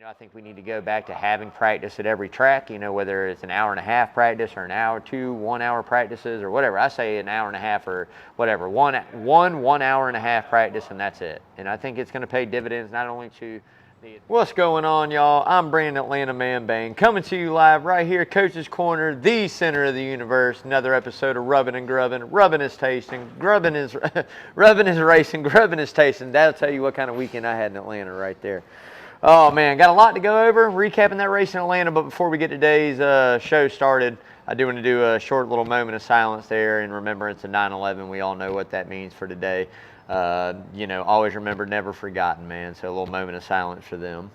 I think we need to go back to having practice at every track, whether it's an hour and a half practice or an hour, 2 1-hour practices or whatever. I say an hour and a half or whatever, one hour and a half practice, and that's it. And I think it's going to pay dividends not only to the... What's going on, y'all? I'm Brandon Atlanta Man Bang, coming to you live right here, Coach's Corner, the center of the universe. Another episode of Rubbing and Grubbing. Rubbing is tasting, grubbing is rubbing is racing, grubbing is tasting. That'll tell you what kind of weekend I had in Atlanta right there. Oh, man, got a lot to go over, recapping that race in Atlanta, but before we get today's show started, I do want to do a short little moment of silence there in remembrance of 9/11. We all know what that means for today. Always remembered, never forgotten, man, so a little moment of silence for them.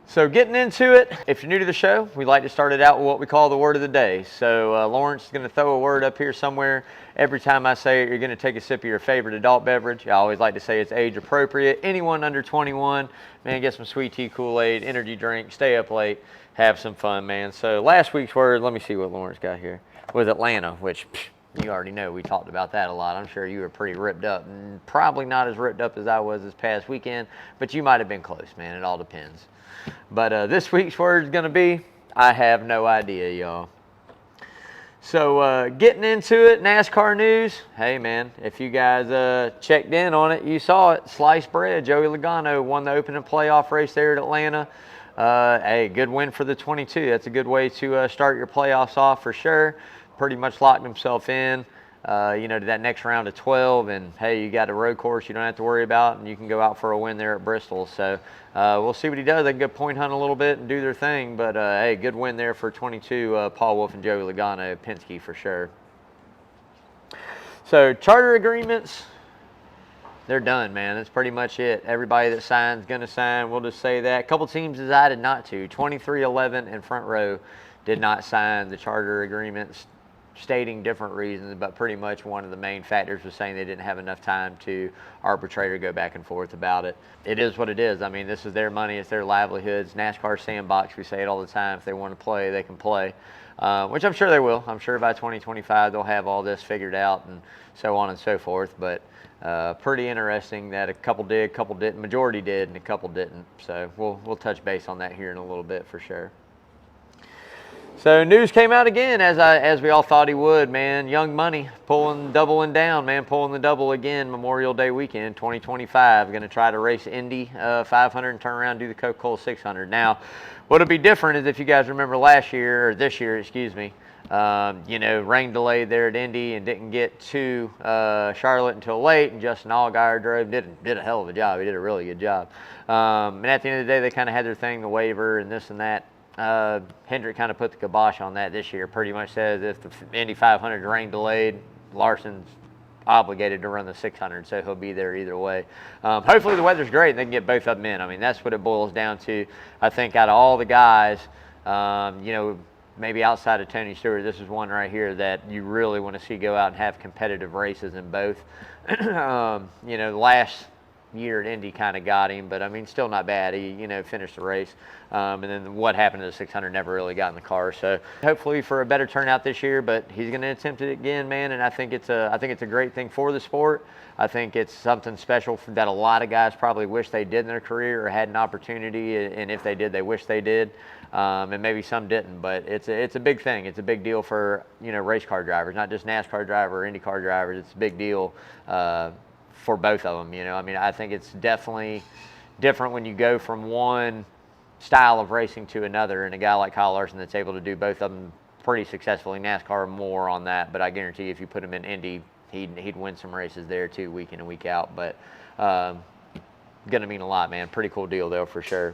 So getting into it, if you're new to the show, we like to start it out with what we call the word of the day. So Lawrence is going to throw a word up here somewhere. Every time I say it, you're going to take a sip of your favorite adult beverage. I always like to say it's age appropriate. Anyone under 21, man, get some sweet tea, Kool-Aid, energy drink, stay up late, have some fun, man. So last week's word, let me see what Lawrence got here, was Atlanta, which you already know. We talked about that a lot. I'm sure you were pretty ripped up, and probably not as ripped up as I was this past weekend, but you might have been close, man. It all depends. But this week's word is going to be, I have no idea, y'all. So getting into it, NASCAR news. Hey, man, if you guys checked in on it, you saw it. Sliced bread, Joey Logano won the opening playoff race there at Atlanta. Hey, good win for the 22. That's a good way to start your playoffs off for sure. Pretty much locked himself in, to that next round of 12. And, hey, you got a road course you don't have to worry about, and you can go out for a win there at Bristol. So we'll see what he does. They can go point hunt a little bit and do their thing. But, hey, good win there for 22, Paul Wolf and Joey Logano, Penske for sure. So charter agreements, they're done, man. That's pretty much it. Everybody that signs going to sign. We'll just say that. A couple teams decided not to. 23-11 and Front Row did not sign the charter agreements, stating different reasons, but pretty much one of the main factors was saying they didn't have enough time to arbitrate or go back and forth about it. It is what it is. I mean, this is their money. It's their livelihoods. NASCAR sandbox, we say it all the time. If they want to play, they can play, which I'm sure they will. I'm sure by 2025 they'll have all this figured out and so on and so forth. But pretty interesting that a couple did, a couple didn't. Majority did, and a couple didn't. So we'll touch base on that here in a little bit for sure. So news came out again, as we all thought he would, man. Young Money doubling down, man, pulling the double again. Memorial Day weekend, 2025. Going to try to race Indy 500 and turn around and do the Coca-Cola 600. Now, what'll be different is if you guys remember this year, excuse me. Rain delayed there at Indy and didn't get to Charlotte until late, and Justin Allgaier drove, did a hell of a job. He did a really good job. And at the end of the day, they kind of had their thing, the waiver and this and that. Hendrick kind of put the kibosh on that this year. Pretty much says if the Indy 500 rain delayed, Larson's obligated to run the 600, so he'll be there either way. Hopefully the weather's great and they can get both of them in. I mean, that's what it boils down to. I think out of all the guys, maybe outside of Tony Stewart, this is one right here that you really want to see go out and have competitive races in both. Last year at Indy kind of got him, but I mean, still not bad. He, finished the race. And then what happened to the 600 never really got in the car. So hopefully for a better turnout this year, but he's going to attempt it again, man. And I think it's a great thing for the sport. I think it's something special that a lot of guys probably wish they did in their career or had an opportunity. And if they did, they wish they did. And maybe some didn't, but it's a big thing. It's a big deal for, race car drivers, not just NASCAR driver or IndyCar drivers. It's a big deal, for both of them, I mean, I think it's definitely different when you go from one style of racing to another, and a guy like Kyle Larson that's able to do both of them pretty successfully. NASCAR more on that, but I guarantee if you put him in Indy, he'd win some races there too, week in and week out. But gonna mean a lot, man. Pretty cool deal though, for sure.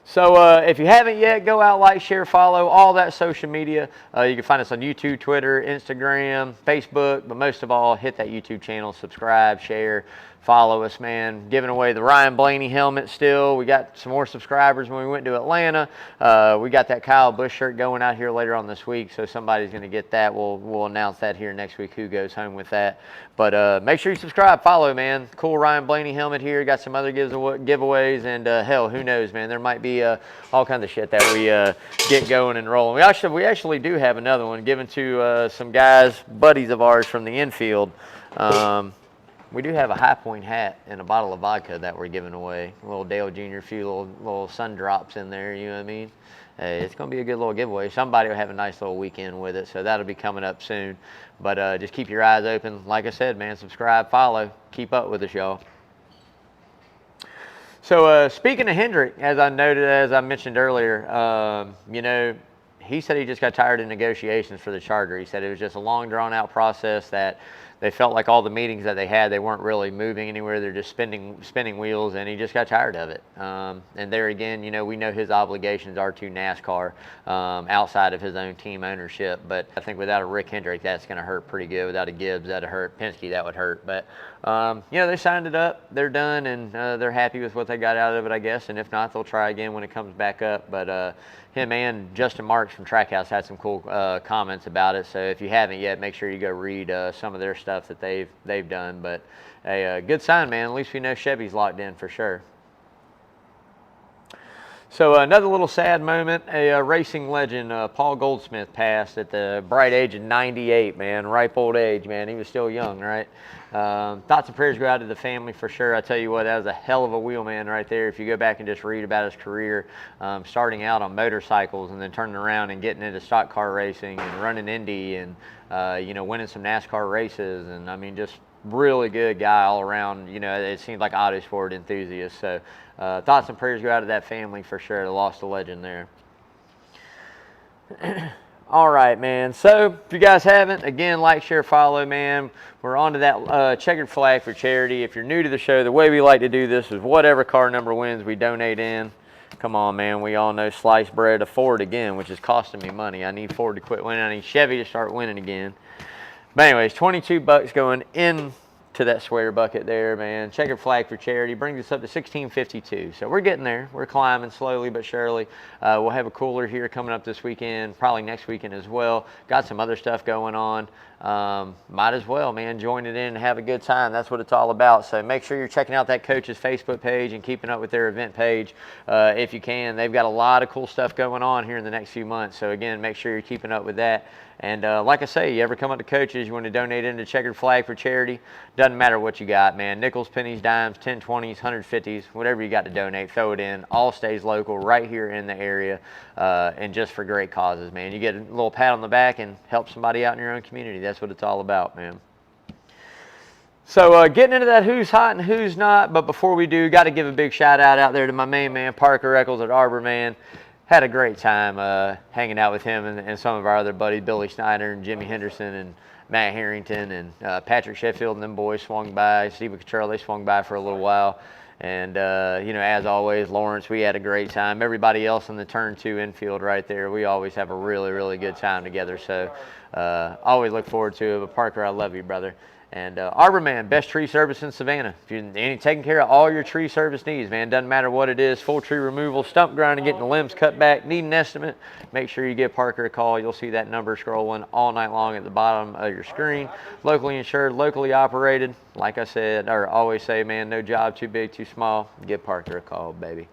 So if you haven't yet, go out, like, share, follow, all that social media. You can find us on YouTube, Twitter, Instagram, Facebook, but most of all, hit that YouTube channel, subscribe, share, follow us, man. Giving away the Ryan Blaney helmet still. We got some more subscribers when we went to Atlanta. We got that Kyle Busch shirt going out here later on this week, so somebody's going to get that. We'll announce that here next week who goes home with that. But make sure you subscribe, follow, man. Cool Ryan Blaney helmet here. Got some other giveaways, and hell, who knows, man. There might be all kinds of shit that we get going and rolling. We actually do have another one given to some guys, buddies of ours from the infield. We do have a High Point hat and a bottle of vodka that we're giving away. A little Dale Jr. few little sun drops in there, you know what I mean? Hey, it's going to be a good little giveaway. Somebody will have a nice little weekend with it, so that'll be coming up soon. But just keep your eyes open. Like I said, man, subscribe, follow, keep up with us, y'all. So speaking of Hendrick, as I mentioned earlier, you know, he said he just got tired of negotiations for the Charger. He said it was just a long, drawn-out process that they felt like all the meetings that they had, they weren't really moving anywhere. They're just spinning wheels, and he just got tired of it. And there again, you know, we know his obligations are to NASCAR outside of his own team ownership. But I think without a Rick Hendrick, that's going to hurt pretty good. Without a Gibbs, that'd hurt. Penske, that would hurt. But, you know, they signed it up. They're done, and they're happy with what they got out of it, I guess. And if not, they'll try again when it comes back up. But him and Justin Marks from Trackhouse had some cool comments about it. So if you haven't yet, make sure you go read some of their stuff that they've done. But a good sign, man. At least we know Chevy's locked in for sure. So another little sad moment, a racing legend, Paul Goldsmith, passed at the bright age of 98, man. Ripe old age, man. He was still young, right? Thoughts and prayers go out to the family for sure. I tell you what, that was a hell of a wheelman right there. If you go back and just read about his career, starting out on motorcycles and then turning around and getting into stock car racing and running Indy and, you know, winning some NASCAR races. And, I mean, just really good guy all around. You know, it seems like auto sport enthusiast. So thoughts and prayers go out to that family for sure. They lost a legend there. All right, man. So if you guys haven't, again, like, share, follow, man. We're on to that checkered flag for charity. If you're new to the show, the way we like to do this is whatever car number wins, we donate in. Come on, man. We all know sliced bread to Ford again, which is costing me money. I need Ford to quit winning. I need Chevy to start winning again. But anyways, $22 going in to that sweater bucket there, man. Checkered flag for charity brings us up to $16.52. So we're getting there. We're climbing slowly but surely. We'll have a cooler here coming up this weekend, probably next weekend as well. Got some other stuff going on. Might as well, man, join it in and have a good time. That's what it's all about. So make sure you're checking out that coach's Facebook page and keeping up with their event page if you can. They've got a lot of cool stuff going on here in the next few months. So again, make sure you're keeping up with that. And like I say, you ever come up to coaches, you want to donate into Checkered Flag for charity, doesn't matter what you got, man. Nickels, pennies, dimes, 10, 20s, 150s, whatever you got to donate, throw it in. All stays local right here in the area and just for great causes, man. You get a little pat on the back and help somebody out in your own community. That's what it's all about, man. So getting into that who's hot and who's not, but before we do, got to give a big shout out there to my main man, Parker Eccles at Arbor Man. Had a great time hanging out with him and some of our other buddies, Billy Schneider and Jimmy Henderson and Matt Harrington and Patrick Sheffield and them boys swung by. Steve Cottrell, they swung by for a little while. And, you know, as always, Lawrence, we had a great time. Everybody else in the Turn 2 infield right there, we always have a really, really good time together. So always look forward to it. But Parker, I love you, brother. And Arbor Man, best tree service in Savannah. If you're taking care of all your tree service needs, man, doesn't matter what it is, full tree removal, stump grinding, getting the limbs cut back, need an estimate, make sure you give Parker a call. You'll see that number scrolling all night long at the bottom of your screen. Locally insured, locally operated. Like I said, or always say, man, no job too big, too small. Give Parker a call, baby.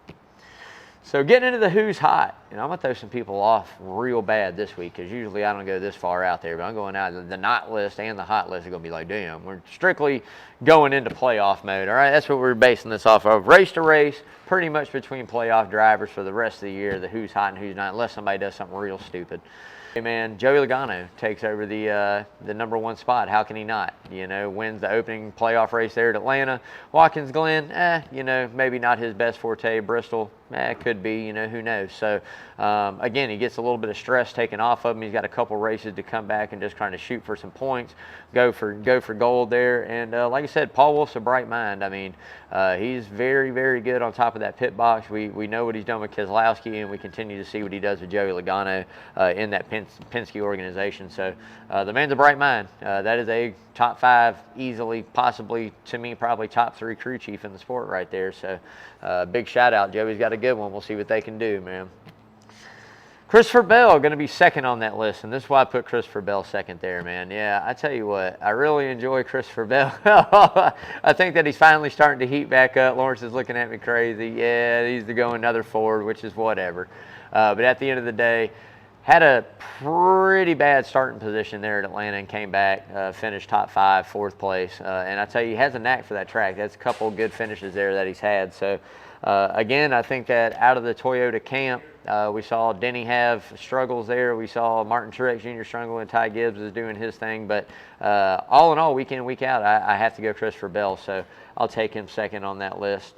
So getting into the who's hot, and I'm going to throw some people off real bad this week because usually I don't go this far out there, but I'm going out. The not list and the hot list are going to be like, damn, we're strictly going into playoff mode, all right? That's what we're basing this off of. Race to race, pretty much between playoff drivers for the rest of the year, the who's hot and who's not, unless somebody does something real stupid. Hey man, Joey Logano takes over the #1 spot. How can he not? You know, wins the opening playoff race there at Atlanta. Watkins, Glen, you know, maybe not his best forte. Bristol, It could be, you know, who knows. So, again, he gets a little bit of stress taken off of him. He's got a couple races to come back and just kind of shoot for some points, go for gold there. And like I said, Paul Wolf's a bright mind. I mean, he's very, very good on top of that pit box. We know what he's done with Keselowski, and we continue to see what he does with Joey Logano in that Penske organization. So the man's a bright mind. That is a top 5, easily, possibly, to me, probably top 3 crew chief in the sport right there. So big shout out. Joey's got a good one. We'll see what they can do, man. Christopher Bell going to be second on that list, and this is why I put Christopher Bell second there, man. Yeah, I tell you what, I really enjoy Christopher Bell. I think that he's finally starting to heat back up. Lawrence is looking at me crazy. Yeah, he's to go another Ford, which is whatever. But at the end of the day, had a pretty bad starting position there at Atlanta and came back, finished top 5, 4th place. And I tell you, he has a knack for that track. That's a couple good finishes there that he's had. So, again, I think that out of the Toyota camp, we saw Denny have struggles there. We saw Martin Truex Jr. struggle, and Ty Gibbs is doing his thing. But all in all, week in, week out, I have to go Christopher Bell. So I'll take him second on that list.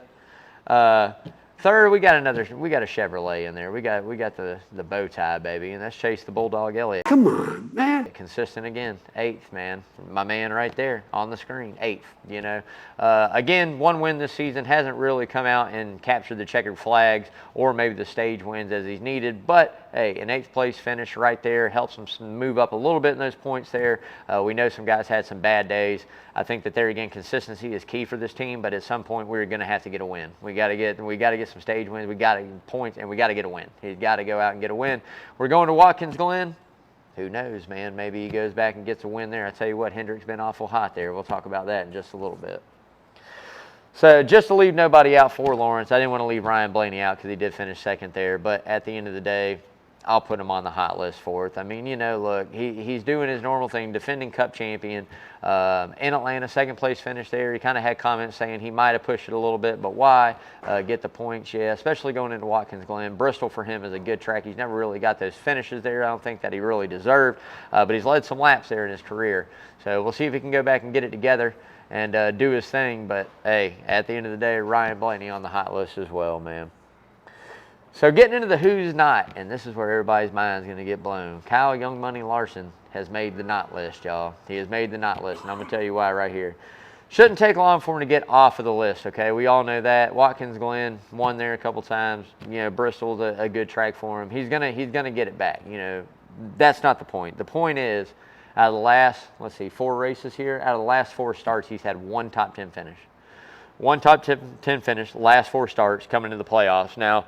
Third, we got a Chevrolet in there. We got the bow tie, baby, and that's Chase the Bulldog Elliott. Come on, man. Consistent again, 8th, man. My man right there on the screen, 8th. You know, again, one win this season, hasn't really come out and captured the checkered flags or maybe the stage wins as he's needed. But hey, an 8th place finish right there helps him move up a little bit in those points there. We know some guys had some bad days. I think that there again, consistency is key for this team. But at some point, we're going to have to get a win. We got to get some stage wins. We got to get points, and we got to get a win. He's got to go out and get a win. We're going to Watkins Glen. Who knows, man? Maybe he goes back and gets a win there. I tell you what, Hendrick's been awful hot there. We'll talk about that in just a little bit. So just to leave nobody out for Lawrence, I didn't want to leave Ryan Blaney out because he did finish second there. But at the end of the day, I'll put him on the hot list 4th. I mean, you know, look, he's doing his normal thing, defending Cup champion. In Atlanta, 2nd place finish there. He kind of had comments saying he might have pushed it a little bit, but why? Get the points, yeah, especially going into Watkins Glen. Bristol for him is a good track. He's never really got those finishes there. I don't think that he really deserved, but he's led some laps there in his career. So we'll see if he can go back and get it together and do his thing. But, hey, at the end of the day, Ryan Blaney on the hot list as well, man. So getting into the who's not, and this is where everybody's mind's going to get blown. Kyle Young Money Larson has made the not list, y'all. He has made the not list, and I'm going to tell you why right here. Shouldn't take long for him to get off of the list, okay? We all know that. Watkins Glen won there a couple times. You know, Bristol's a good track for him. He's gonna get it back. You know, that's not the point. The point is, out of the last, let's see, 4 races here, out of the last 4 starts, he's had 1 top 10 finish. 1 top 10 finish, last 4 starts coming into the playoffs. Now,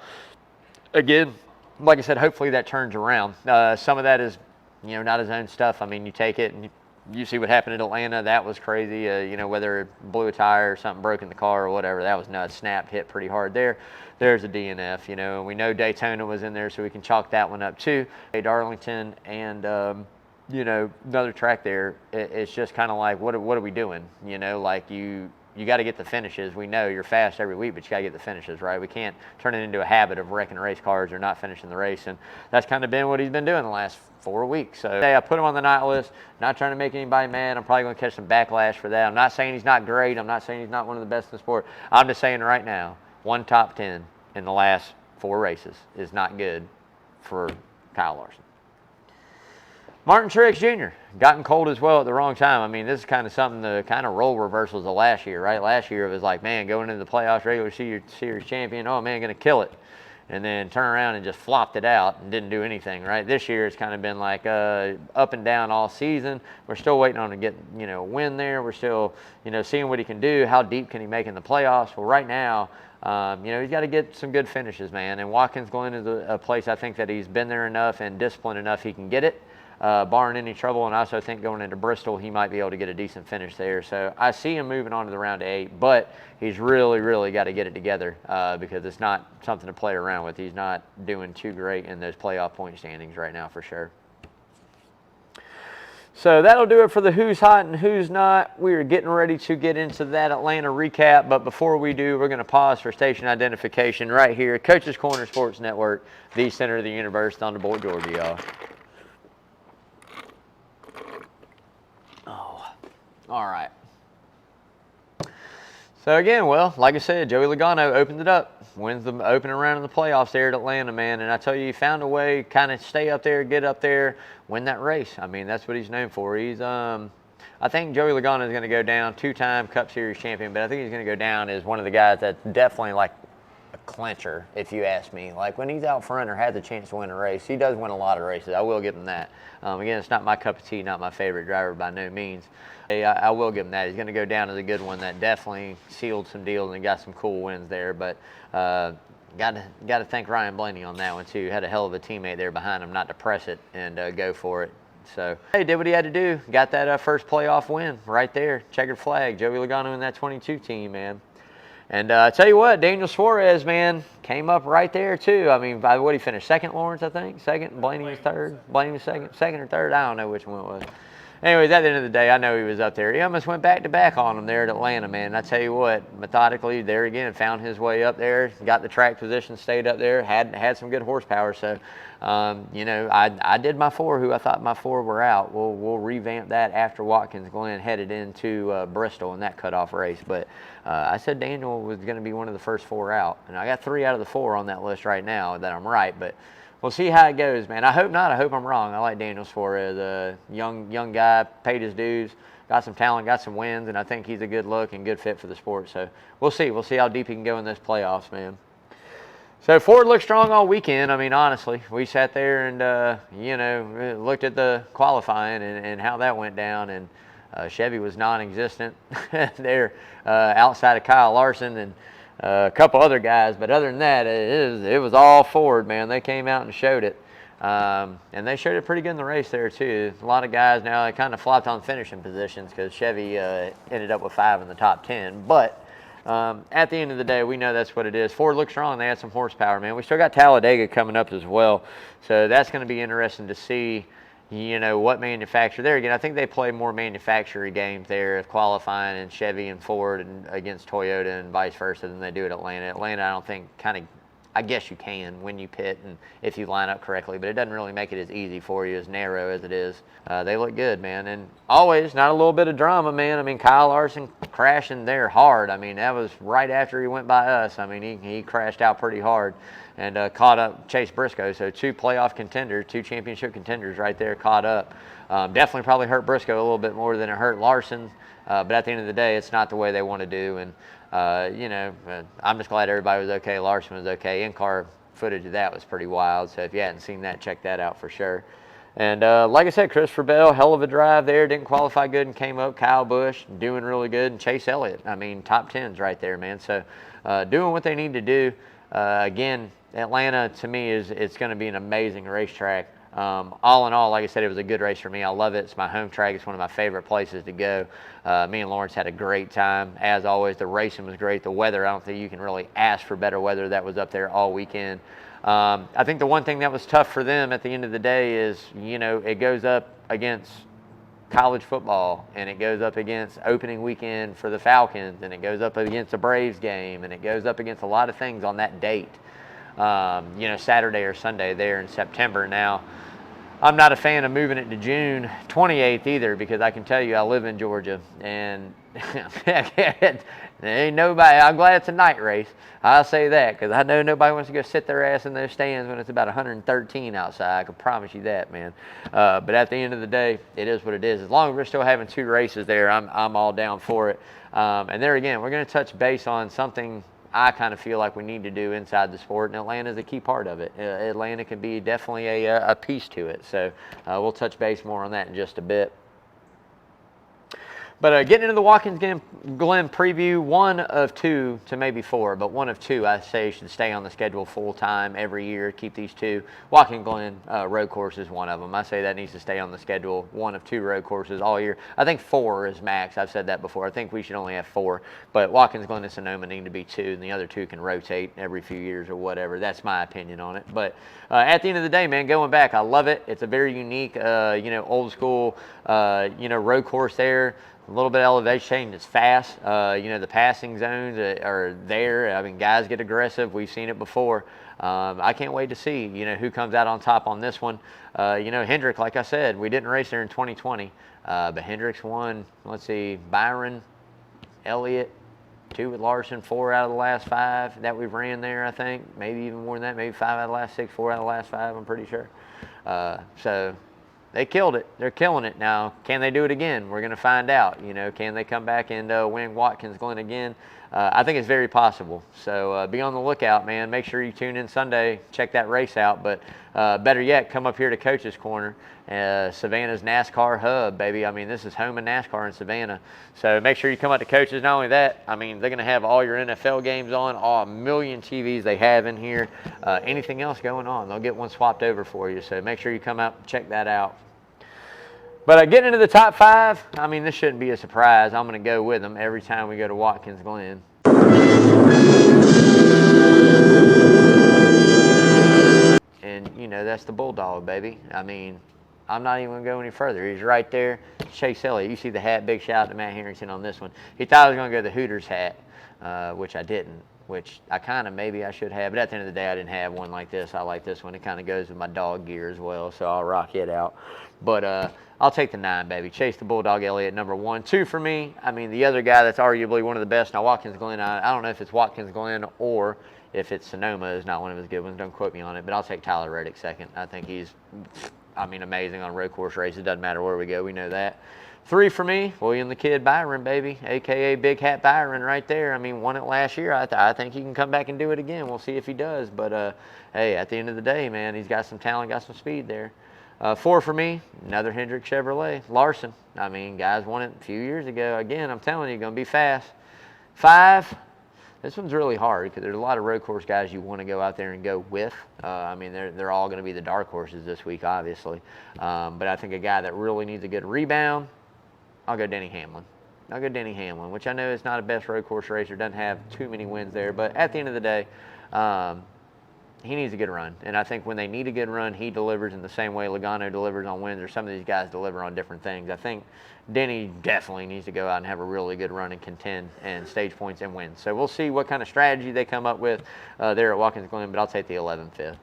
again, like I said, hopefully that turns around. Some of that is, you know, not his own stuff. I mean, you take it and you see what happened in Atlanta. That was crazy. You know, whether it blew a tire or something broke in the car or whatever, that was nuts. Snapped, hit pretty hard there. There's a DNF, you know. And we know Daytona was in there, so we can chalk that one up too. Darlington and, you know, another track there. It's just kind of like, what are we doing? You know, like you got to get the finishes. We know you're fast every week, but you got to get the finishes, right? We can't turn it into a habit of wrecking race cars or not finishing the race, and that's kind of been what he's been doing the last 4 weeks. So I put him on the not list, not trying to make anybody mad. I'm probably going to catch some backlash for that. I'm not saying he's not great. I'm not saying he's not one of the best in the sport. I'm just saying right now, 1 top 10 in the last 4 races is not good for Kyle Larson. Martin Truex Jr. gotten cold as well at the wrong time. I mean, this is kind of something, the kind of role reversals of last year, right? Last year it was like, man, going into the playoffs, regular series champion, oh man, going to kill it. And then turn around and just flopped it out and didn't do anything, right? This year it's kind of been like up and down all season. We're still waiting on to get, you know, a win there. We're still, you know, seeing what he can do. How deep can he make in the playoffs? Well, right now, you know, he's got to get some good finishes, man. And Watkins Glen is a place I think that he's been there enough and disciplined enough he can get it. Barring any trouble, and I also think going into Bristol, he might be able to get a decent finish there. So I see him moving on to the round of 8, but he's really, really got to get it together because it's not something to play around with. He's not doing too great in those playoff point standings right now for sure. So that'll do it for the who's hot and who's not. We are getting ready to get into that Atlanta recap, but before we do, we're going to pause for station identification right here. Coach's Corner Sports Network, the center of the universe, Thunderbolt, Georgia, y'all. All right. So again, well, like I said, Joey Logano opened it up, wins the opening round in the playoffs there at Atlanta, man. And I tell you, he found a way, kind of stay up there, get up there, win that race. I mean, that's what he's known for. He's, I think Joey Logano is going to go down, 2-time Cup Series champion, but I think he's going to go down as one of the guys that's definitely like a clincher, if you ask me. Like when he's out front or has a chance to win a race, he does win a lot of races. I will give him that. Again, it's not my cup of tea, not my favorite driver by no means. I will give him that. He's going to go down as a good one that definitely sealed some deals and got some cool wins there. But got to thank Ryan Blaney on that one too. Had a hell of a teammate there behind him not to press it and go for it. So he did what he had to do. Got that first playoff win right there. Checkered flag. Joey Logano in that 22 team, man. And I tell you what, Daniel Suarez, man, came up right there too. I mean, by what he finished second, Lawrence, I think second. Blaney was third. Blaney was second or third. I don't know which one it was. Anyways, at the end of the day, I know he was up there. He almost went back-to-back on him there at Atlanta, man. And I tell you what, methodically, there again, found his way up there, got the track position, stayed up there, had some good horsepower. So, you know, I did my 4, who I thought my 4 were out. We'll revamp that after Watkins, Glen headed into Bristol in that cutoff race. But I said Daniel was going to be one of the first 4 out. And I got 3 out of the 4 on that list right now that I'm right. But we'll see how it goes, man. I hope not. I hope I'm wrong. I like Daniel Suarez, a young guy, paid his dues, got some talent, got some wins, and I think he's a good look and good fit for the sport. So we'll see. We'll see how deep he can go in this playoffs, man. So Ford looked strong all weekend. I mean, honestly, we sat there and, you know, looked at the qualifying and how that went down, and Chevy was non-existent there outside of Kyle Larson and a couple other guys, but other than that, it was all Ford, man. They came out and showed it, and they showed it pretty good in the race there too. A lot of guys now, they kind of flopped on finishing positions because Chevy ended up with 5 in the top 10. But at the end of the day, we know that's what it is. Ford looks strong. They had some horsepower, man. We still got Talladega coming up as well, so that's going to be interesting to see. You know, what manufacturer there again. I think they play more manufacturer games there of qualifying and Chevy and Ford and against Toyota and vice versa than they do at Atlanta. Atlanta, I don't think I guess you can when you pit and if you line up correctly, but it doesn't really make it as easy for you, as narrow as it is. They look good, man, and always not a little bit of drama, man. I mean, Kyle Larson crashing there hard. I mean, that was right after he went by us. I mean, he crashed out pretty hard and caught up Chase Briscoe. So 2 playoff contenders, 2 championship contenders right there caught up. Definitely probably hurt Briscoe a little bit more than it hurt Larson, but at the end of the day, it's not the way they want to do. And you know, I'm just glad everybody was okay. Larson was okay. In-car footage of that was pretty wild. So if you hadn't seen that, check that out for sure. And like I said, Christopher Bell, hell of a drive there. Didn't qualify good and came up. Kyle Busch doing really good. And Chase Elliott, I mean, top 10s right there, man. So doing what they need to do. Again, Atlanta, to me, it's going to be an amazing racetrack. All in all, like I said, it was a good race for me. I love it. It's my home track. It's one of my favorite places to go. Me and Lawrence had a great time. As always, the racing was great. The weather, I don't think you can really ask for better weather. That was up there all weekend. I think the one thing that was tough for them at the end of the day is, you know, it goes up against college football, and it goes up against opening weekend for the Falcons, and it goes up against a Braves game, and it goes up against a lot of things on that date. You know, Saturday or Sunday there in September. Now, I'm not a fan of moving it to June 28th either, because I can tell you I live in Georgia, and there ain't nobody. I'm glad it's a night race. I'll say that, because I know nobody wants to go sit their ass in those stands when it's about 113 outside. I can promise you that, man. But at the end of the day, it is what it is. As long as we're still having 2 races there, I'm all down for it. And there again, we're going to touch base on something I kind of feel like we need to do inside the sport, and Atlanta is a key part of it. Atlanta can be definitely a piece to it. So we'll touch base more on that in just a bit. But getting into the Watkins Glen preview, 1 of 2 to maybe 4, but 1 of 2 I say should stay on the schedule full time every year. Keep these 2. Watkins Glen road course is 1 of them. I say that needs to stay on the schedule. 1 of 2 road courses all year. I think 4 is max. I've said that before. I think we should only have 4. But Watkins Glen and Sonoma need to be 2, and the other 2 can rotate every few years or whatever. That's my opinion on it. But at the end of the day, man, going back, I love it. It's a very unique, you know, old school, you know, road course there. A little bit of elevation change. It's fast. You know, the passing zones are there. I mean, guys get aggressive. We've seen it before. I can't wait to see, you know, who comes out on top on this one. You know, Hendrick, like I said, we didn't race there in 2020, but Hendrick's won, let's see, Byron, Elliott, 2 with Larson, 4 out of the last 5 that we've ran there, I think. Maybe even more than that, maybe 5 out of the last 6, 4 out of the last 5, I'm pretty sure. So they killed it. They're killing it now. Can they do it again? We're going to find out. You know, can they come back and win Watkins Glen again? I think it's very possible. So be on the lookout, man. Make sure you tune in Sunday. Check that race out. But better yet, come up here to Coach's Corner. Savannah's NASCAR hub, baby. I mean, this is home of NASCAR in Savannah. So make sure you come up to Coach's. Not only that, I mean, they're going to have all your NFL games on, all a million TVs they have in here. Anything else going on, they'll get one swapped over for you. So make sure you come out and check that out. But getting into the top 5, I mean, this shouldn't be a surprise. I'm going to go with them every time we go to Watkins Glen. And, you know, that's the Bulldog, baby. I mean, I'm not even going to go any further. He's right there. Chase Elliott. You see the hat. Big shout out to Matt Harrington on this one. He thought I was going to go the Hooters hat, which I didn't, which I kind of maybe I should have. But at the end of the day, I didn't have one like this. I like this one. It kind of goes with my dog gear as well, so I'll rock it out. But I'll take the 9, baby. Chase the Bulldog Elliott, number 1. 2 for me. I mean, the other guy that's arguably one of the best. Now, Watkins Glen, I don't know if it's Watkins Glen or if it's Sonoma is not one of his good ones. Don't quote me on it. But I'll take Tyler Reddick second. I think he's, I mean, amazing on road course races. Doesn't matter where we go. We know that. 3 for me, William the Kid Byron, baby, a.k.a. Big Hat Byron right there. I mean, won it last year. I think he can come back and do it again. We'll see if he does. But, hey, at the end of the day, man, he's got some talent, got some speed there. 4 for me, another Hendrick Chevrolet, Larson. I mean, guys won it a few years ago. Again, I'm telling you, going to be fast. 5, this one's really hard because there's a lot of road course guys you want to go out there and go with. I mean, they're all going to be the dark horses this week, obviously. But I think a guy that really needs a good rebound, I'll go Denny Hamlin. I'll go Denny Hamlin, which I know is not a best road course racer, doesn't have too many wins there. But at the end of the day, he needs a good run. And I think when they need a good run, he delivers in the same way Logano delivers on wins, or some of these guys deliver on different things. I think Denny definitely needs to go out and have a really good run and contend and stage points and win. So we'll see what kind of strategy they come up with there at Watkins Glen, but I'll take the 11th, 5th.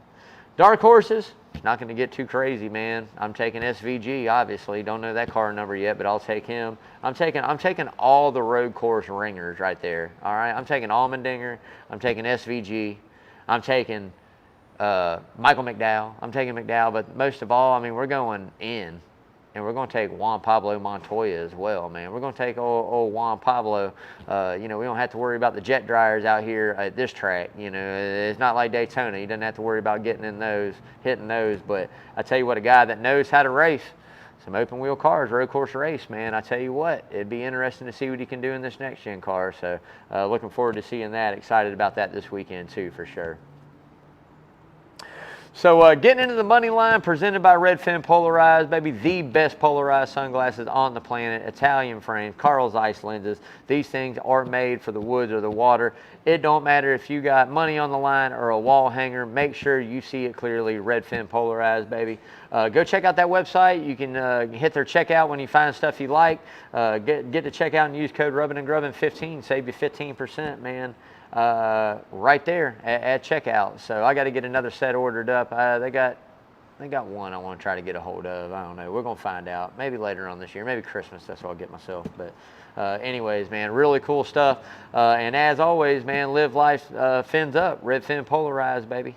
Dark horses, not going to get too crazy, man. I'm taking SVG, obviously. Don't know that car number yet, but I'll take him. I'm taking all the road course ringers right there. All right, I'm taking Allmendinger. I'm taking SVG. I'm taking Michael McDowell. I'm taking McDowell, but most of all, I mean, we're going in, and we're going to take Juan Pablo Montoya as well, man. We're going to take old Juan Pablo. You know, we don't have to worry about the jet dryers out here at this track. You know, it's not like Daytona. He doesn't have to worry about getting in those, hitting those. But I tell you what, a guy that knows how to race some open wheel cars, road course race, man, I tell you what, it'd be interesting to see what he can do in this next gen car. So looking forward to seeing that. Excited about that this weekend too, for sure. So getting into the money line, presented by Redfin Polarized, baby, the best polarized sunglasses on the planet. Italian frames, Carl Zeiss lenses. These things are made for the woods or the water. It don't matter if you got money on the line or a wall hanger. Make sure you see it clearly. Redfin Polarized, baby. Go check out that website. You can hit their checkout when you find stuff you like. Get to checkout and use code Rubbin'n'Grubbin15. Save you 15%, man. Right there at checkout. So I got to get another set ordered up. They got one I want to try to get a hold of. I don't know. We're going to find out. Maybe later on this year. Maybe Christmas. That's what I'll get myself. But anyways, man, really cool stuff. And as always, man, live life fins up. Redfin Polarized, baby.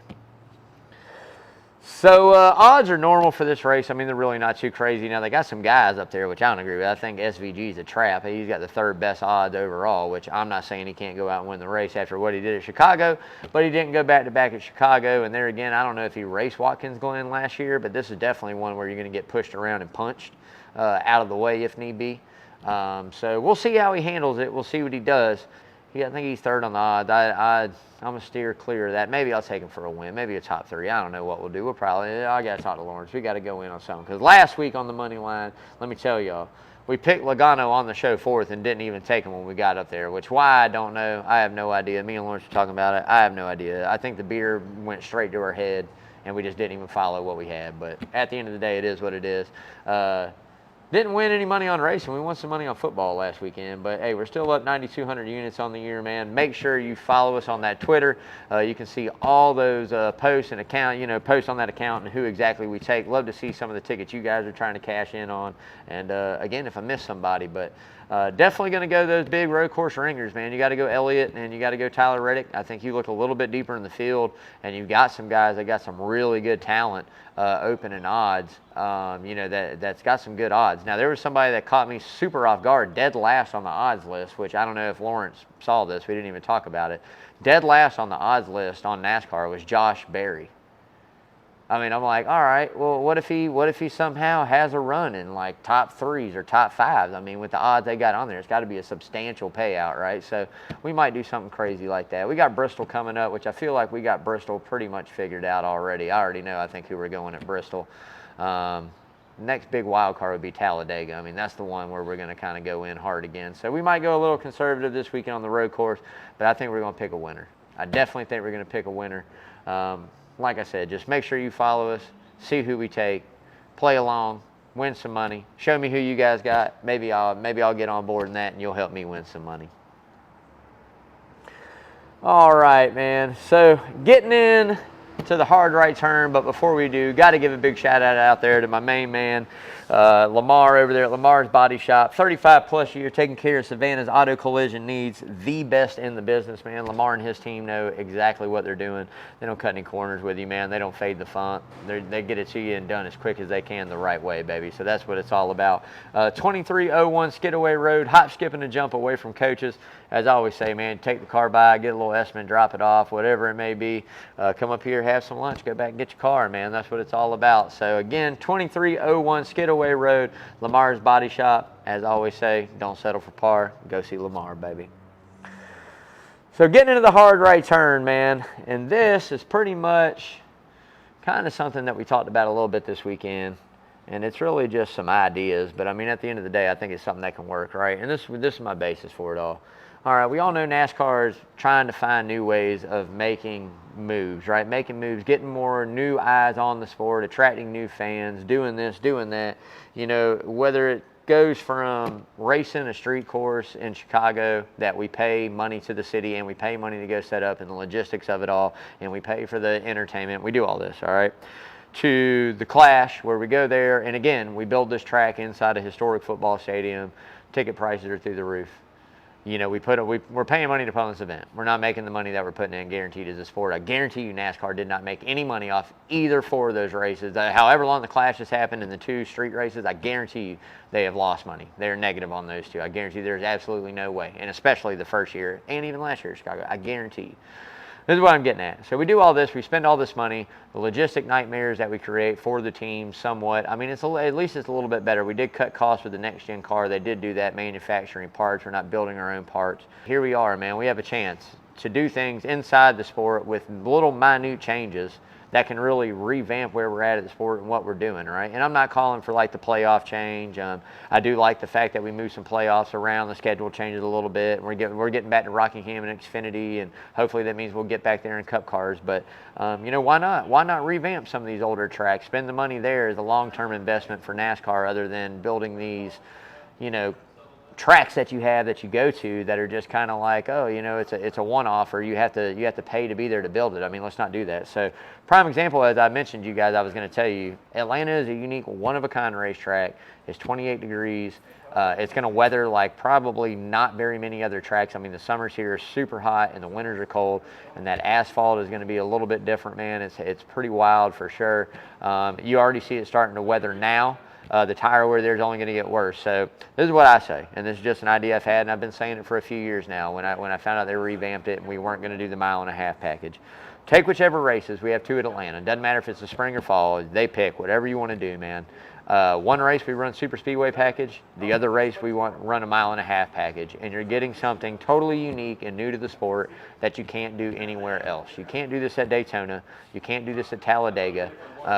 So odds are normal for this race. I mean, they're really not too crazy. Now, they got some guys up there, which I don't agree with. I think SVG is a trap. He's got the 3rd best odds overall, which I'm not saying he can't go out and win the race after what he did at Chicago, but he didn't go back-to-back at Chicago. And there again, I don't know if he raced Watkins Glen last year, but this is definitely one where you're going to get pushed around and punched out of the way if need be. So we'll see how he handles it. We'll see what he does. I think he's 3rd on the odds. I'm going to steer clear of that. Maybe I'll take him for a win. Maybe a top 3. I don't know what we'll do. I got to talk to Lawrence. We got to go in on something. Because last week on the money line, let me tell y'all, we picked Logano on the show 4th and didn't even take him when we got up there, which why I don't know. I have no idea. Me and Lawrence were talking about it. I have no idea. I think the beer went straight to our head, and we just didn't even follow what we had. But at the end of the day, it is what it is. Didn't win any money on racing. We won some money on football last weekend. But, hey, we're still up 9,200 units on the year, man. Make sure you follow us on that Twitter. You can see all those posts and posts on that account and who exactly we take. Love to see some of the tickets you guys are trying to cash in on. And, again, if I miss somebody. But definitely going to go those big road course ringers, man. You got to go Elliott and you got to go Tyler Reddick. I think you look a little bit deeper in the field, and you've got some guys that got some really good talent open in odds, that's got some good odds. Now, there was somebody that caught me super off guard, dead last on the odds list, which I don't know if Lawrence saw this. We didn't even talk about it. Dead last on the odds list on NASCAR was Josh Berry. I mean, I'm like, all right, well, what if he somehow has a run in like top 3s or top 5s? I mean, with the odds they got on there, it's got to be a substantial payout, right? So we might do something crazy like that. We got Bristol coming up, which I feel like we got Bristol pretty much figured out already. I already know, I think, who we're going at Bristol. Next big wild card would be Talladega. I mean, that's the one where we're going to kind of go in hard again. So we might go a little conservative this weekend on the road course, but I think we're going to pick a winner. I definitely think we're going to pick a winner. Like I said, just make sure you follow us, see who we take, play along, win some money. Show me who you guys got. Maybe I'll get on board in that, and you'll help me win some money. All right, man. So getting in to the hard right turn, but before we do, got to give a big shout out there to my main man, Lamar over there at Lamar's Body Shop. 35 plus years taking care of Savannah's auto collision needs, the best in the business, man. Lamar and his team know exactly what they're doing. They don't cut any corners with you, man. They don't fade the font. They get it to you and done as quick as they can the right way, baby. So that's what it's all about. 2301 Skidaway Road, hop, skip, and a jump away from coaches. As I always say, man, take the car by, get a little estimate, drop it off, whatever it may be. Come up here, have some lunch, go back and get your car, man. That's what it's all about. So, again, 2301 Skidaway Road, Lamar's Body Shop. As I always say, don't settle for par. Go see Lamar, baby. So, getting into the hard right turn, man. And this is pretty much kind of something that we talked about a little bit this weekend. And it's really just some ideas. But, I mean, at the end of the day, I think it's something that can work, right? And this is my basis for it all. All right, we all know NASCAR is trying to find new ways of making moves, right? Making moves, getting more new eyes on the sport, attracting new fans, doing this, doing that. You know, whether it goes from racing a street course in Chicago that we pay money to the city and we pay money to go set up and the logistics of it all, and we pay for the entertainment. We do all this, all right? To the Clash, where we go there, and again, we build this track inside a historic football stadium. Ticket prices are through the roof. You know, we're paying money to put on this event. We're not making the money that we're putting in guaranteed as a sport. I guarantee you NASCAR did not make any money off either 4 of those races. However long the Clash has happened in the 2 street races, I guarantee you they have lost money. They're negative on those 2. I guarantee there's absolutely no way, and especially the first year and even last year in Chicago. I guarantee you. This is what I'm getting at. So we do all this. We spend all this money. The logistic nightmares that we create for the team somewhat. I mean, at least it's a little bit better. We did cut costs with the next-gen car. They did do that, manufacturing parts. We're not building our own parts. Here we are, man. We have a chance to do things inside the sport with little minute changes that can really revamp where we're at the sport and what we're doing, right? And I'm not calling for like the playoff change. I do like the fact that we move some playoffs around. The schedule changes a little bit. We're getting back to Rockingham and Xfinity, and hopefully that means we'll get back there in Cup cars. But you know, why not? Why not revamp some of these older tracks? Spend the money there as a long-term investment for NASCAR, other than building these, you know, tracks that you have that you go to that are just kind of like, oh, you know, it's a one-off, or you have to pay to be there to build it. I mean, let's not do that. So prime example, as I mentioned you guys, I was going to tell you, Atlanta is a unique one-of-a-kind racetrack. It's 28 degrees. It's going to weather like probably not very many other tracks. I mean, the summers here are super hot and the winters are cold, and that asphalt is going to be a little bit different, man. It's pretty wild for sure. You already see it starting to weather now. The tire wear there is only going to get worse. So this is what I say, and this is just an idea I've had, and I've been saying it for a few years now. When I found out they revamped it and we weren't going to do the mile-and-a-half package, take whichever races. We have 2 at Atlanta. Doesn't matter if it's the spring or fall. They pick whatever you want to do, man. One race we run super speedway package. The other race we run a mile-and-a-half package, and you're getting something totally unique and new to the sport that you can't do anywhere else. You can't do this at Daytona. You can't do this at Talladega.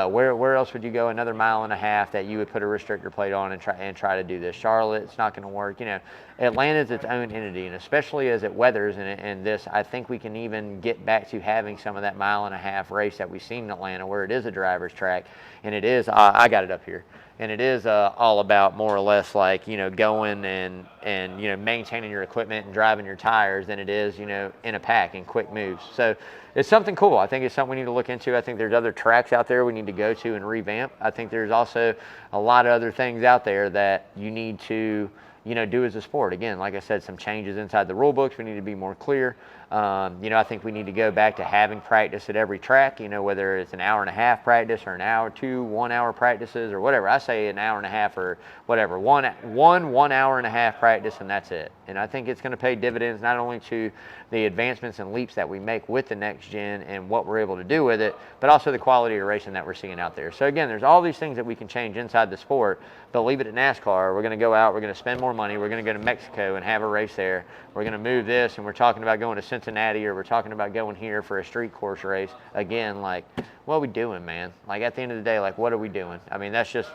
Where else would you go another mile-and-a-half that you would put a restrictor plate on and try to do this? Charlotte, it's not going to work. You know, Atlanta's its own entity, and especially as it weathers and this, I think we can even get back to having some of that mile-and-a-half race that we've seen in Atlanta, where it is a driver's track, and it is. I got it up here. and it is all about more or less like, going and maintaining your equipment and driving your tires than it is, in a pack and quick moves. So it's something cool. I think it's something we need to look into. I think there's other tracks out there we need to go to and revamp. I think there's also a lot of other things out there that you need to do as a sport. Again, like I said, some changes inside the rule books. We need to be more clear. I think we need to go back to having practice at every track, whether it's an hour and a half practice or an hour, 2 1 hour practices or whatever. I say an hour and a half or whatever, one hour and a half practice, and that's it. And I think it's going to pay dividends not only to the advancements and leaps that we make with the next gen and what we're able to do with it, but also the quality of racing that we're seeing out there. So again, there's all these things that we can change inside the sport, but leave it at NASCAR. We're going to go out, we're going to spend more money, we're going to go to Mexico and have a race there. We're going to move this, and we're talking about going to Cincinnati, or we're talking about going here for a street course race. Again, like, what are we doing, man? Like, at the end of the day, like, what are we doing? I mean, that's just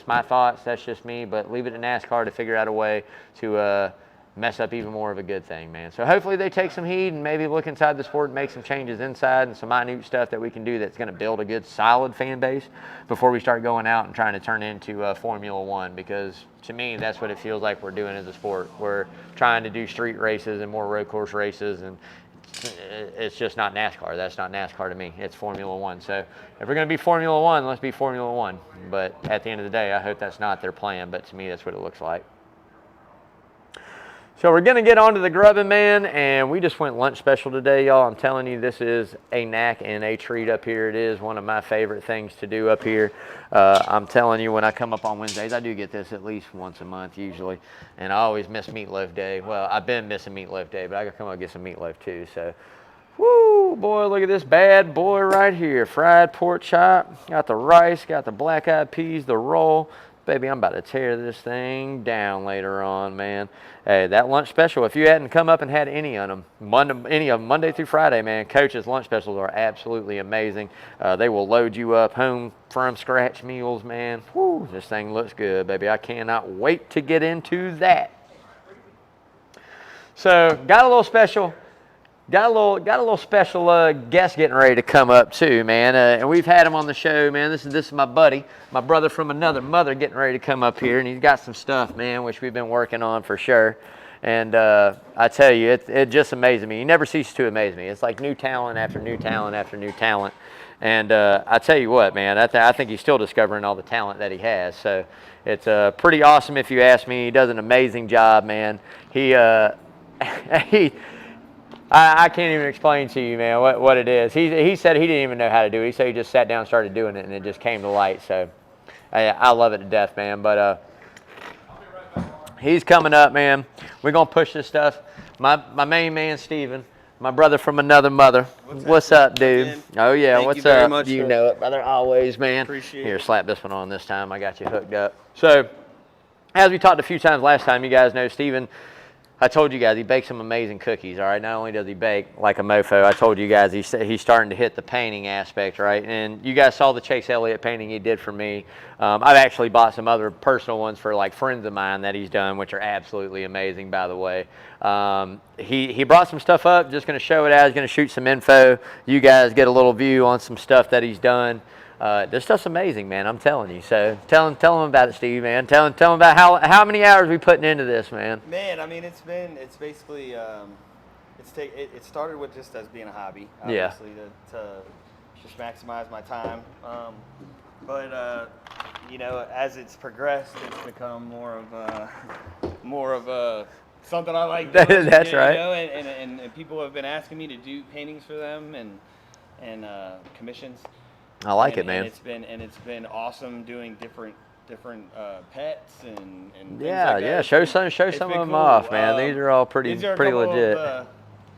my thoughts. That's just me. But leave it to NASCAR to figure out a way to mess up even more of a good thing, man. So hopefully they take some heed and maybe look inside the sport and make some changes inside and some minute stuff that we can do that's going to build a good, solid fan base before we start going out and trying to turn into Formula One. Because to me, that's what it feels like we're doing as a sport. We're trying to do street races and more road course races, and it's just not NASCAR. That's not NASCAR to me. It's Formula One. So if we're going to be Formula One, let's be Formula One. But at the end of the day, I hope that's not their plan. But to me, that's what it looks like. So we're going to get on to the grubbing, man, and we just went lunch special today, y'all. I'm telling you, this is a knack and a treat up here. It is one of my favorite things to do up here. I'm telling you, when I come up on Wednesdays, I do get this at least once a month usually, and I always miss Meatloaf Day. Well, I've been missing Meatloaf Day, but I got to come up and get some meatloaf too. So, woo, boy, look at this bad boy right here. Fried pork chop, got the rice, got the black-eyed peas, the roll. Baby, I'm about to tear this thing down later on, man. Hey, that lunch special, if you hadn't come up and had any of them, Monday through Friday, man, Coach's lunch specials are absolutely amazing. They will load you up home from scratch meals, man. Whew, this thing looks good, baby. I cannot wait to get into that. So, got a little special. Got a little special guest getting ready to come up too, man. And we've had him on the show, man. This is my buddy, my brother from another mother, getting ready to come up here, and he's got some stuff, man, which we've been working on for sure. And I tell you, it just amazes me. He never ceases to amaze me. It's like new talent after new talent after new talent. And I tell you what, man, I think he's still discovering all the talent that he has. So it's pretty awesome, if you ask me. He does an amazing job, man. I can't even explain to you, man, what it is. He said he didn't even know how to do it. He said he just sat down and started doing it, and it just came to light. So I love it to death, man. But he's coming up, man. We're going to push this stuff. My main man, Steven, my brother from another mother. What's up, dude? Oh, yeah, Thank what's you very up? much, You sir. know it, brother. Always, man. Appreciate Here, it. slap this one on this time. I got you hooked up. So as we talked a few times last time, you guys know Steven, I told you guys he bakes some amazing cookies, all right? Not only does he bake like a mofo, I told you guys he's starting to hit the painting aspect, right? And you guys saw the Chase Elliott painting he did for me. I've actually bought some other personal ones for like friends of mine that he's done, which are absolutely amazing, by the way. He brought some stuff up, just going to show it out. He's going to shoot some info. You guys get a little view on some stuff that he's done. This stuff's amazing, man. I'm telling you. So tell him about it, Steve, man. Tell him about how many hours we putting into this, man. Man, I mean, it's basically, it started with just as being a hobby, Yeah. obviously, to just maximize my time. But as it's progressed, it's become more of a something I like doing. That's right. And people have been asking me to do paintings for them and commissions. I like it, man. And it's been awesome doing different pets and things Yeah, like that. yeah. Show some of them off, man. These are all pretty legit. A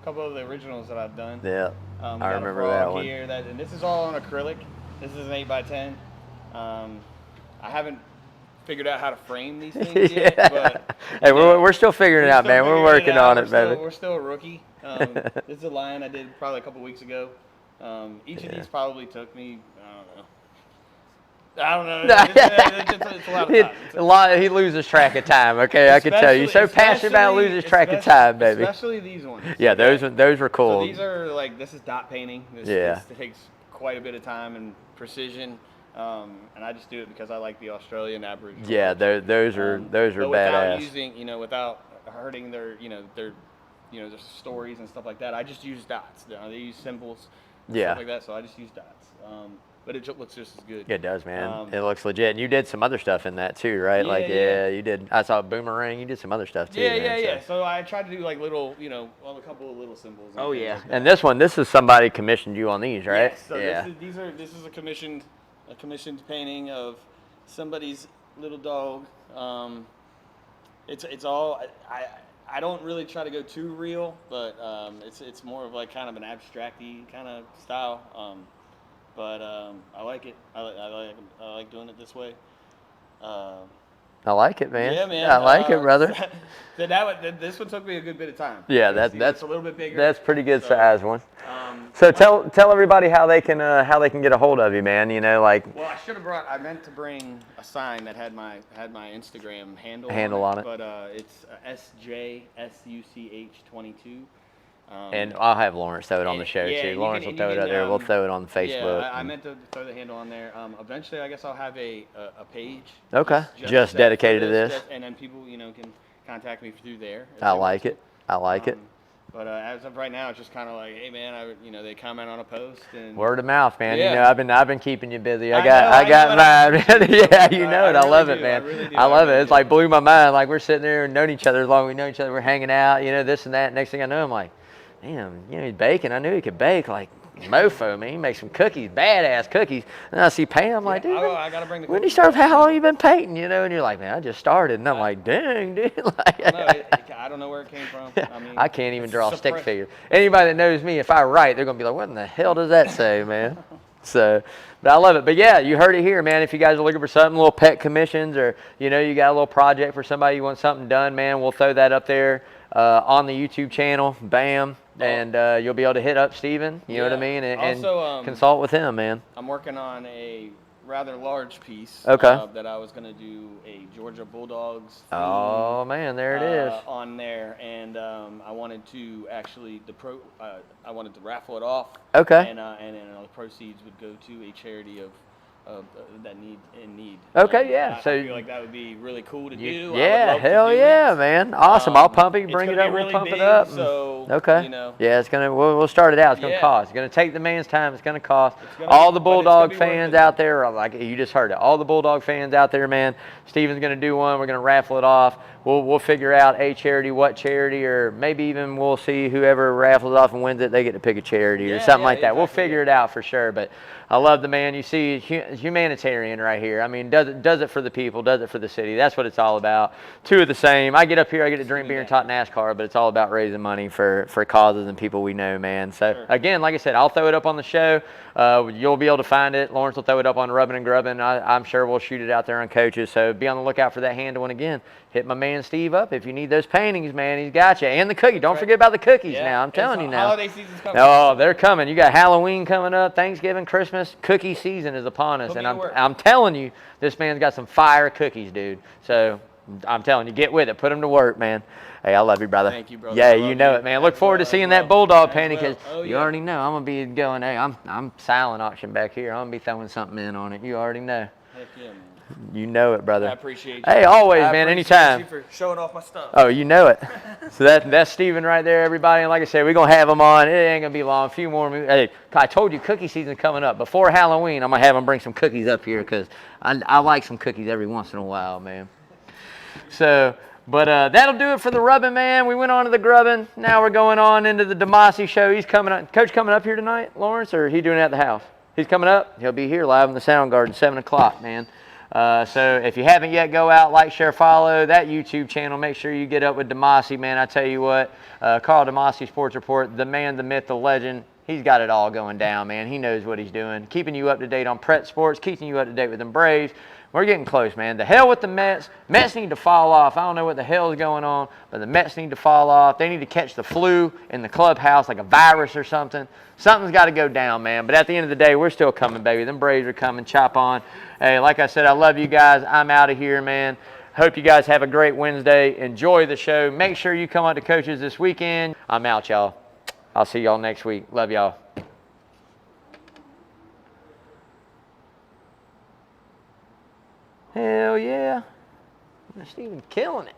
couple of the originals that I've done. Yeah, I got a remember frog that one. here, and this is all on acrylic. This is an 8x10. I haven't figured out how to frame these things yet, but hey, we're still figuring it out, man. We're working on it, baby. We're still a rookie. This is a lion I did probably a couple weeks ago. Each of these probably took me, I don't know. It's a lot of time. He loses track of time. Okay, I can tell you. So passionate about it, loses track of time, baby. Especially these ones. Yeah, those were cool. So these are this is dot painting. This takes quite a bit of time and precision. And I just do it because I like the Australian Aboriginal. Yeah, those are but badass. Without using, without hurting their stories and stuff like that. I just use dots. They use symbols, and stuff like that. So I just use dots. But it looks just as good. It does, man. It looks legit. And you did some other stuff in that too, right? Yeah. You did. I saw Boomerang. You did some other stuff too. Yeah. So I tried to do like little, a couple of little symbols. Oh yeah. Like and this is somebody commissioned you on these, right? Yes, so this is a commissioned painting of somebody's little dog. It's all I don't really try to go too real, but it's more of like kind of an abstract-y kind of style. But I like it. I like doing it this way. I like it, man. Yeah, man. I like it, brother. So this one took me a good bit of time. Yeah, that's a little bit bigger. That's pretty good size one. So tell everybody how they can get a hold of you, man. Well, I meant to bring a sign that had my Instagram handle on it. But it's SJSUCH22. And I'll have Lawrence throw it on the show too. Lawrence will throw it out there. We'll throw it on Facebook. Yeah, I meant to throw the handle on there. Eventually, I guess I'll have a page. Okay. Just dedicated to this. And then people, can contact me through there. I like it. But as of right now, it's just kind of like, hey man, they comment on a post and word of mouth, man. Yeah. I've been keeping you busy. I got mine. Yeah, you know it. I love it, man. I love it. It's like blew my mind. Like we're sitting there and knowing each other as long as we know each other. We're hanging out, this and that. Next thing I know, I'm like, damn, he's baking. I knew he could bake. Like, mofo, man. He makes some cookies, badass cookies. And I see Pam, I'm like, dude, I gotta bring the when you start, how long you been painting, And you're like, man, I just started. And I'm like, dang, dude. I don't know where it came from. I can't even draw stick figures. Anybody that knows me, if I write, they're going to be like, what in the hell does that say, man? So, but I love it. But yeah, you heard it here, man. If you guys are looking for something, little pet commissions, or, you got a little project for somebody, you want something done, man, we'll throw that up there on the YouTube channel. Bam. And you'll be able to hit up Steven, you know what I mean, and also, consult with him, man. I'm working on a rather large piece. Okay. That I was going to do a Georgia Bulldogs theme, oh, man, there it is. On there, and I wanted to actually, I wanted to raffle it off. Okay. And all the proceeds would go to a charity of that need. Okay, yeah. So I feel like that would be really cool to do. Yeah, hell yeah, man. Awesome. I'll pump it, bring it up, we'll pump it up. So, okay. Yeah, it's gonna. We'll start it out. It's gonna cost. It's gonna take the man's time. It's gonna cost. All the Bulldog fans out there, like you just heard it. All the Bulldog fans out there, man. Steven's gonna do one. We're gonna raffle it off. We'll figure out a charity, what charity, or maybe even we'll see whoever raffles off and wins it, they get to pick a charity or something like that. Exactly. We'll figure it out for sure. But I love the man. You see, humanitarian right here. I mean, does it for the people, does it for the city. That's what it's all about. Two of the same. I get up here, I get to drink beer and talk NASCAR, but it's all about raising money for causes and people we know, man. So again, like I said, I'll throw it up on the show. You'll be able to find it. Lawrence will throw it up on Rubbin' and Grubbin'. I'm sure we'll shoot it out there on Coaches. So be on the lookout for that handle. And again, hit my man Steve up if you need those paintings, man. He's got you. And the cookie. Don't forget about the cookies now. I'm telling you now. Holiday season's coming. Oh, they're coming. You got Halloween coming up, Thanksgiving, Christmas. Cookie season is upon us. And I'm telling you, this man's got some fire cookies, dude. So I'm telling you, get with it. Put them to work, man. Hey, I love you, brother. Thank you, brother. Yeah, you know it, man. Look forward to seeing that Bulldog painting because you already know I'm going to be going, hey, I'm silent auction back here. I'm going to be throwing something in on it. You already know. Heck yeah, man. You know it, brother. I appreciate you. Hey, always, man, anytime. Thank you for showing off my stuff. Oh, you know it. So that's Steven right there, everybody. And like I said, we're going to have him on. It ain't going to be long. A few more. Hey, I told you cookie season's coming up. Before Halloween, I'm going to have him bring some cookies up here because I like some cookies every once in a while, man. So, but that'll do it for the Rubbin', man. We went on to the Grubbin'. Now we're going on into the Demasi show. He's coming up. Coach coming up here tonight, Lawrence, or he doing it at the house? He's coming up. He'll be here live in the Sound Garden, 7 o'clock, man. So if you haven't yet, go out, like, share, follow that YouTube channel. Make sure you get up with Demasi, man. I tell you what, Carl Demasi Sports Report, the man, the myth, the legend. He's got it all going down, man. He knows what he's doing. Keeping you up to date on Pret Sports, keeping you up to date with them Braves. We're getting close, man. The hell with the Mets. Mets need to fall off. I don't know what the hell is going on, but the Mets need to fall off. They need to catch the flu in the clubhouse like a virus or something. Something's got to go down, man. But at the end of the day, we're still coming, baby. Them Braves are coming. Chop on. Hey, like I said, I love you guys. I'm out of here, man. Hope you guys have a great Wednesday. Enjoy the show. Make sure you come out to Coaches this weekend. I'm out, y'all. I'll see y'all next week. Love y'all. Hell yeah. Steven killing it.